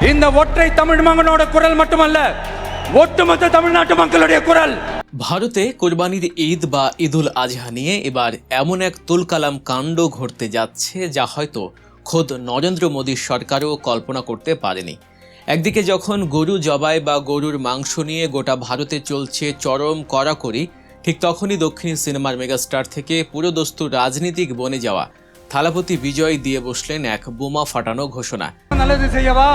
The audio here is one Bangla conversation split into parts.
இந்த ஒற்றை தமிழ் மகனோட குரல் மட்டுமல்ல, ஒட்டுமொத்த தமிழ்நாட்டு மக்களுடைய குரல்। ভারতে কোরবানির ঈদ বা ঈদুল আজহা নিয়ে এবার এমন এক তুলকালাম কাণ্ড ঘটতে যাচ্ছে যা হয়তো খোদ নরেন্দ্র মোদীর সরকারও কল্পনা করতে পারেনি। একদিকে যখন গরু জবাই বা গরুর মাংস নিয়ে গোটা ভারতে চলছে চরম কড়াকড়ি, ঠিক তখনই দক্ষিণী সিনেমার মেগাস্টার থেকে পুরোদস্তু রাজনীতিক বনে যাওয়া থালাপতি বিজয় দিয়ে বসলেন এক বোমা ফাটানো ঘোষণা। நல்லது செய்யவா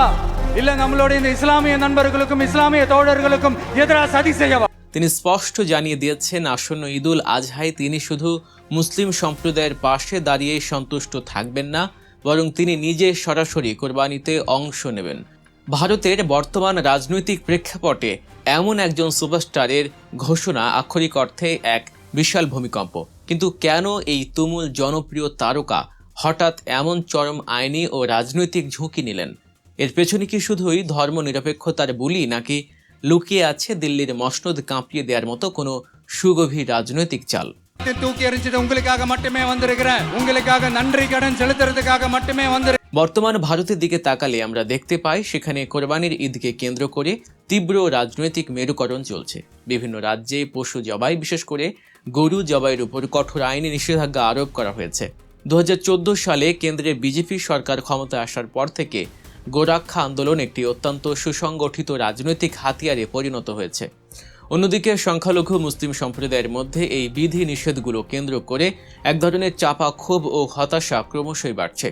இல்ல நம்மளுடைய இந்த இஸ்லாமிய நண்பர்களுக்கும் இஸ்லாமிய தோழர்களுக்கும் எதிராக சதி செய்யவா। তিনি স্পষ্ট জানিয়ে দিয়েছেন আসন্ন ঈদুল আজহায় তিনি শুধু মুসলিম সম্প্রদায়ের পাশে দাঁড়িয়ে সন্তুষ্ট থাকবেন না, বরং তিনি নিজে সরাসরি কোরবানিতে অংশ নেবেন। ভারতের বর্তমান রাজনৈতিক প্রেক্ষাপটে এমন একজন সুপারস্টারের ঘোষণা আক্ষরিক অর্থে এক বিশাল ভূমিকম্প। কিন্তু কেন এই তুমুল জনপ্রিয় তারকা হঠাৎ এমন চরম আইনি ও রাজনৈতিক ঝুঁকি নিলেন? এর পেছনে কি শুধুই ধর্মনিরপেক্ষতার বুলি, নাকি লুকিয়ে আছে দিল্লির মসনদ কাঁপিয়ে দেওয়ার মতো কোনো সুগভীর রাজনৈতিক চাল? தூக்கி எறிஞ்சிட்டு உங்களுக்காக மட்டுமே வந்திருக்கிறேன், உங்களுக்காக நன்றி கடன் செலுத்துறதுக்காக மட்டுமே வந்திருக்கிறேன்। বর্তমান ভারতের দিকে তাকালে আমরা দেখতে পাই সেখানে কোরবানির ঈদকে কেন্দ্র করে তীব্র রাজনৈতিক মেরুকরণ চলছে। বিভিন্ন রাজ্যে পশু জবাই, বিশেষ করে গরু জবাইয়ের উপর কঠোর আইনি নিষেধাজ্ঞা আরোপ করা হয়েছে। 2014 সালে কেন্দ্রে বিজেপি সরকার ক্ষমতায় আসার পর থেকে গোরক্ষা আন্দোলন একটি অত্যন্ত সুসংগঠিত রাজনৈতিক হাতিয়ারে পরিণত হয়েছে। অন্যদিকে সংখ্যালঘু মুসলিম সম্প্রদায়ের মধ্যে এই বিধি নিষেধগুলো কেন্দ্র করে এক ধরনের চাপা ক্ষোভ ও হতাশা ক্রমশই বাড়ছে।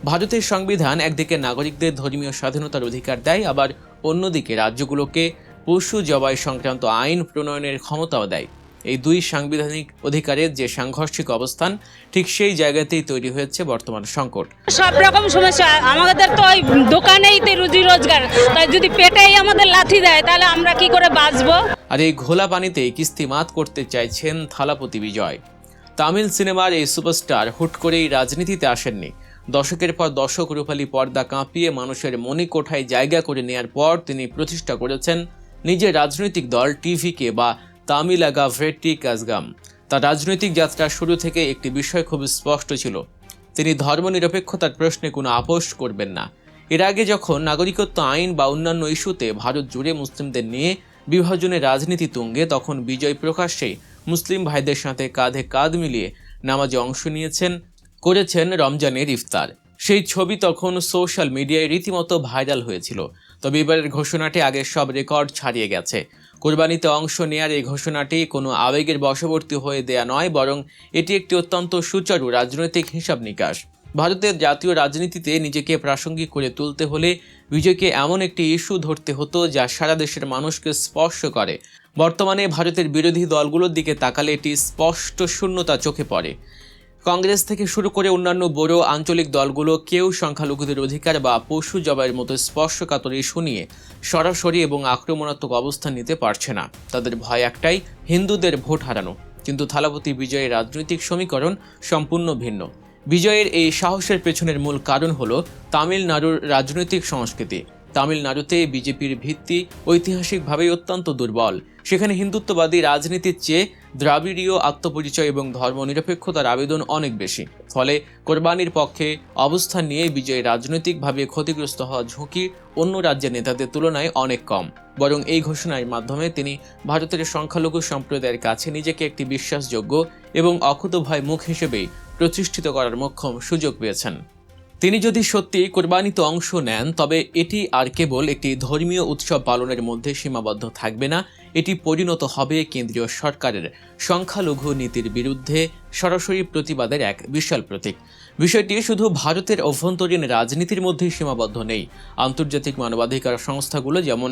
ভারতের সংবিধান একদিকে নাগরিকদের ধর্মীয় স্বাধীনতার অধিকার দেয়, আবার অন্যদিকে রাজ্যগুলোকে পশু জবাই সংক্রান্ত আইন প্রণয়নের ক্ষমতাও দেয়। এই দুই সাংবিধানিক অধিকারের যে সাংঘর্ষিক অবস্থান, ঠিক সেই জায়গাতেই তৈরি হয়েছে বর্তমান সংকট। সব রকম সমস্যা, আমাদের তো ওই দোকানেই তো রুজি রোজগার, তাই যদি পেটেই আমাদের লাথি দেয় তাহলে আমরা কি করে বাঁচবো? আর এই ঘোলা পানিতেই কিস্তিমাত করতে চাইছেন থালাপতি বিজয়। তামিল সিনেমার এই সুপারস্টার হুট করেই রাজনীতিতে আসেননি। দশকের পর দশক রূপালী পর্দা কাঁপিয়ে মানুষের মণিকোঠায় জায়গা করে নেয়ার পর তিনি প্রতিষ্ঠা করেছেন নিজের রাজনৈতিক দল টিভিকে বা তামিলাগা ভেট্টি কাজগাম। তার রাজনৈতিক যাত্রা শুরু থেকে একটি বিষয় খুব স্পষ্ট ছিল, তিনি ধর্মনিরপেক্ষতার প্রশ্নে কোনো আপোষ করবেন না। এর আগে যখন নাগরিকত্ব আইন বা অন্যান্য ইস্যুতে ভারত জুড়ে মুসলিমদের নিয়ে বিভাজনের রাজনীতি তুঙ্গে, তখন বিজয় প্রকাশ্যেই মুসলিম ভাইদের সাথে কাঁধে কাঁধ মিলিয়ে নামাজে অংশ নিয়েছেন, করেছেন রমজানের ইফতার। সেই ছবি তখন সোশ্যাল মিডিয়ায় রীতিমতো ভাইরাল হয়েছিল। তবে এবারের ঘোষণাটি আগের সব রেকর্ড ছাড়িয়ে গেছে। কোরবানিতে অংশ নেয়ার এই ঘোষণাটি কোনো আবেগের বশবর্তী হয়ে দেয়া নয়, বরং এটি একটি অত্যন্ত সুচারু রাজনৈতিক হিসাব নিকাশ। ভারতের জাতীয় রাজনীতিতে নিজেকে প্রাসঙ্গিক করে তুলতে হলে বিজয়কে এমন একটি ইস্যু ধরতে হতো যা সারা দেশের মানুষকে স্পর্শ করে। বর্তমানে ভারতের বিরোধী দলগুলোর দিকে তাকালে এটি স্পষ্ট শূন্যতা চোখে পড়ে। কংগ্রেস থেকে শুরু করে অন্যান্য বড় আঞ্চলিক দলগুলো কেউ সংখ্যালঘুদের অধিকার বা পশু জবাইয়ের মতো স্পর্শকাতর ইস্যু নিয়ে সরাসরি এবং আক্রমণাত্মক অবস্থান নিতে পারছে না। তাদের ভয় একটাই, হিন্দুদের ভোট হারানো। কিন্তু থালাপতি বিজয়ের রাজনৈতিক সমীকরণ সম্পূর্ণ ভিন্ন। বিজয়ের এই সাহসের পেছনের মূল কারণ হলো তামিলনাড়ুর রাজনৈতিক সংস্কৃতি। তামিলনাড়ুতে বিজেপির ভিত্তি ঐতিহাসিকভাবেই অত্যন্ত দুর্বল। সেখানে হিন্দুত্ববাদী রাজনীতির চেয়ে দ্রাবিড়ীয় আত্মপরিচয় এবং ধর্মনিরপেক্ষতার আবেদন অনেক বেশি। ফলে কোরবানির পক্ষে অবস্থান নিয়ে বিজয় রাজনৈতিকভাবে ক্ষতিগ্রস্ত হওয়ার ঝুঁকি অন্য রাজ্যের নেতাদের তুলনায় অনেক কম। বরং এই ঘোষণার মাধ্যমে তিনি ভারতের সংখ্যালঘু সম্প্রদায়ের কাছে নিজেকে একটি বিশ্বাসযোগ্য এবং অকুতোভয় মুখ হিসেবেই প্রতিষ্ঠিত করার মোক্ষম সুযোগ পেয়েছেন। তিনি যদি সত্যি কোরবানিতে অংশ নেন, তবে এটি আর কেবল একটি ধর্মীয় উৎসব পালনের মধ্যে সীমাবদ্ধ থাকবে না, এটি পরিণত হবে কেন্দ্রীয় সরকারের সংখ্যালঘু নীতির বিরুদ্ধে সরাসরি প্রতিবাদের এক বিশাল প্রতীক। বিষয়টি শুধু ভারতের অভ্যন্তরীণ রাজনীতির মধ্যেই সীমাবদ্ধ নেই। আন্তর্জাতিক মানবাধিকার সংস্থাগুলো যেমন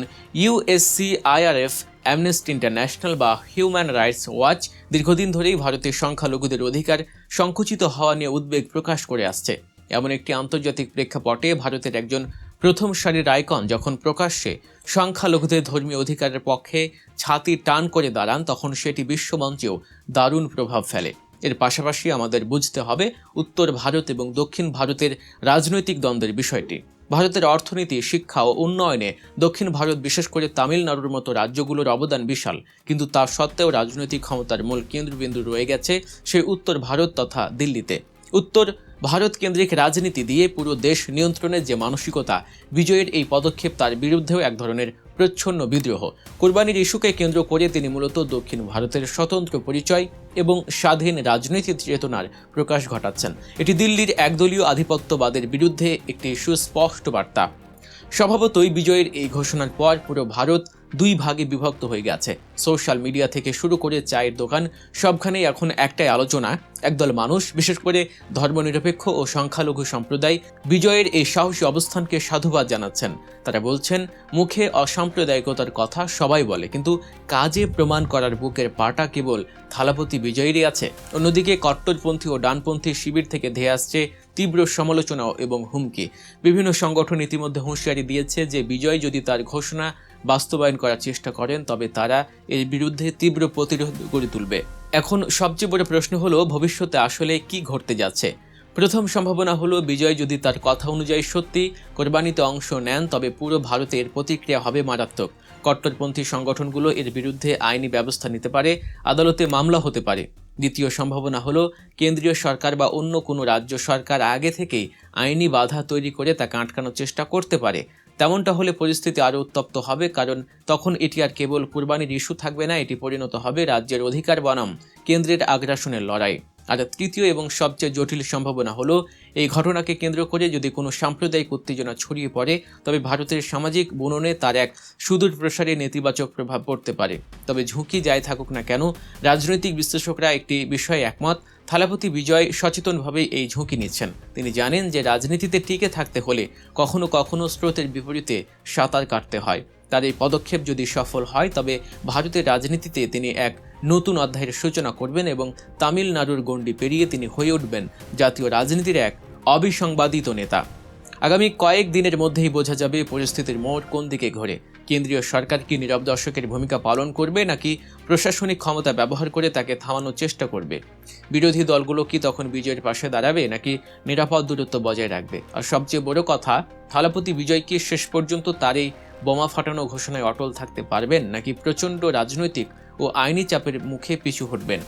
USCIRF, অ্যামনেস্টি ইন্টারন্যাশনাল বা হিউম্যান রাইটস ওয়াচ দীর্ঘদিন ধরেই ভারতের সংখ্যালঘুদের অধিকার সংকুচিত হওয়া নিয়ে উদ্বেগ প্রকাশ করে আসছে। এমন একটি আন্তর্জাতিক প্রেক্ষাপটে ভারতের একজন প্রথম সারির আইকন যখন প্রকাশ্যে সংখ্যালঘুদের ধর্মীয় অধিকারের পক্ষে ছাতি টান করে দাঁড়ান, তখন সেটি বিশ্বমঞ্চেও দারুণ প্রভাব ফেলে। এর পাশাপাশি আমাদের বুঝতে হবে উত্তর ভারত এবং দক্ষিণ ভারতের রাজনৈতিক দ্বন্দ্বের বিষয়টি। ভারতের অর্থনীতি, শিক্ষা ও উন্নয়নে দক্ষিণ ভারত, বিশেষ করে তামিলনাড়ুর মতো রাজ্যগুলোর অবদান বিশাল। কিন্তু তা সত্ত্বেও রাজনৈতিক ক্ষমতার মূল কেন্দ্রবিন্দু রয়ে গেছে সেই উত্তর ভারত তথা দিল্লিতে। উত্তর ভারত কেন্দ্রিক রাজনীতি দিয়ে পুরো দেশ নিয়ন্ত্রণের যে মানসিকতা, বিজয়ের এই পদক্ষেপ তার বিরুদ্ধেও এক ধরনের প্রচ্ছন্ন বিদ্রোহ। কুরবানির ইস্যুকে কেন্দ্র করে তিনি মূলত দক্ষিণ ভারতের স্বতন্ত্র পরিচয় এবং স্বাধীন রাজনৈতিক চেতনার প্রকাশ ঘটাচ্ছেন। এটি দিল্লির একদলীয় আধিপত্যবাদের বিরুদ্ধে একটি সুস্পষ্ট বার্তা। স্বভাবতই বিজয়ের এই ঘোষণার পর পুরো ভারত দুই ভাগে বিভক্ত হয়ে গেছে। সোশ্যাল মিডিয়া থেকে শুরু করে চায়ের দোকান, সবখানেই এখন একটাই আলোচনা। একদল মানুষ, বিশেষ করে ধর্মনিরপেক্ষ ও সংখ্যালঘু সম্প্রদায়, বিজয়ের এই সাহসী অবস্থানকে সাধুবাদ জানাচ্ছেন। তারা বলছেন, মুখে অসাম্প্রদায়িকতার কথা সবাই বলে, কিন্তু কাজে প্রমাণ করার বুকের পাটা কেবল থালাপতি বিজয়েরই আছে। অন্যদিকে কট্টরপন্থী ও ডানপন্থী শিবির থেকে ধেয়ে আসছে তীব্র সমালোচনা এবং হুমকি। বিভিন্ন সংগঠন ইতিমধ্যে হুঁশিয়ারি দিয়েছে যে বিজয় যদি তার ঘোষণা বাস্তবায়ন করার চেষ্টা করেন তবে তারা এর বিরুদ্ধে তীব্র প্রতিরোধ গড়ে তুলবে। এখন সবচেয়ে বড় প্রশ্ন হলো, ভবিষ্যতে আসলে কি ঘটতে যাচ্ছে? প্রথম সম্ভাবনা হলো, বিজয় যদি তার কথা অনুযায়ী সত্যি কোরবানিতে অংশ নেন তবে পুরো ভারতের প্রতিক্রিয়া হবে মারাত্মক। কট্টরপন্থী সংগঠনগুলো এর বিরুদ্ধে আইনি ব্যবস্থা নিতে পারে, আদালতে মামলা হতে পারে। দ্বিতীয় সম্ভাবনা হলো, কেন্দ্রীয় সরকার বা অন্য কোনো রাজ্য সরকার আগে থেকেই আইনি বাধা তৈরি করে তাকে আটকানোর চেষ্টা করতে পারে। তেমনটা হলে পরিস্থিতি আরও উত্তপ্ত হবে, কারণ তখন এটি আর কেবল কুরবানির ইস্যু থাকবে না, এটি পরিণত হবে রাজ্যের অধিকার বনাম কেন্দ্রের আগ্রাসনের লড়াই। আর তৃতীয় এবং সবচেয়ে জটিল সম্ভাবনা হলো, এই ঘটনাকে কেন্দ্র করে যদি কোনো সাম্প্রদায়িক উত্তেজনা ছড়িয়ে পড়ে তবে ভারতের সামাজিক বুননে তার এক সুদূর প্রসারী নেতিবাচক প্রভাব পড়তে পারে। তবে ঝুঁকি যাই থাকুক না কেন, রাজনৈতিক বিশ্লেষকরা একটি বিষয়ে একমত, থালাপতি বিজয় সচেতনভাবেই এই ঝুঁকি নিচ্ছেন। তিনি জানেন যে রাজনীতিতে টিকে থাকতে হলে কখনো কখনো স্রোতের বিপরীতে সাঁতার কাটতে হয়। তার এই পদক্ষেপ যদি সফল হয় তবে ভারতের রাজনীতিতে তিনি এক নতুন অধ্যায়ের সূচনা করবেন এবং তামিলনাড়ুর গণ্ডি পেরিয়ে তিনি হয়ে উঠবেন জাতীয় রাজনীতির এক অবিসংবাদিত নেতা। আগামী কয়েক দিনের মধ্যেই বোঝা যাবে পরিস্থিতির মোড় কোন দিকে ঘোরে। কেন্দ্রীয় সরকার কি নীরব দর্শকের ভূমিকা পালন করবে, নাকি প্রশাসনিক ক্ষমতা ব্যবহার করে তাকে থামানোর চেষ্টা করবে? বিরোধী দলগুলো কি তখন বিজয়ের পাশে দাঁড়াবে, নাকি নিরাপদ দূরত্ব বজায় রাখবে? আর সবচেয়ে বড় কথা, থালাপতি বিজয় কি শেষ পর্যন্ত তার এই বোমা ফাটানো ঘোষণায় অটল থাকতে পারবেন, নাকি প্রচণ্ড রাজনৈতিক ও আইনি চাপের মুখে পিছু হটবেন?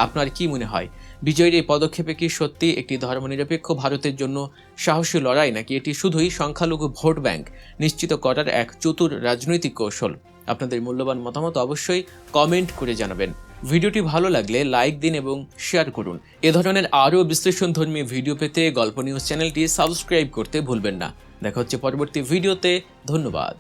আপনার কি মনে হয়, বিজয়ের এই পদক্ষেপে কি সত্যি একটি ধর্মনিরপেক্ষ ভারতের জন্য সাহসী লড়াই, নাকি এটি শুধুই সংখ্যালঘু ভোট ব্যাংক নিশ্চিত করার এক চতুর রাজনৈতিক কৌশল? আপনাদের মূল্যবান মতামত অবশ্যই কমেন্ট করে জানাবেন। ভিডিওটি ভালো লাগলে লাইক দিন এবং শেয়ার করুন। এ ধরনের আরও বিশ্লেষণধর্মী ভিডিও পেতে গল্প নিউজ চ্যানেলটি সাবস্ক্রাইব করতে ভুলবেন না। দেখা হচ্ছে পরবর্তী ভিডিওতে। ধন্যবাদ।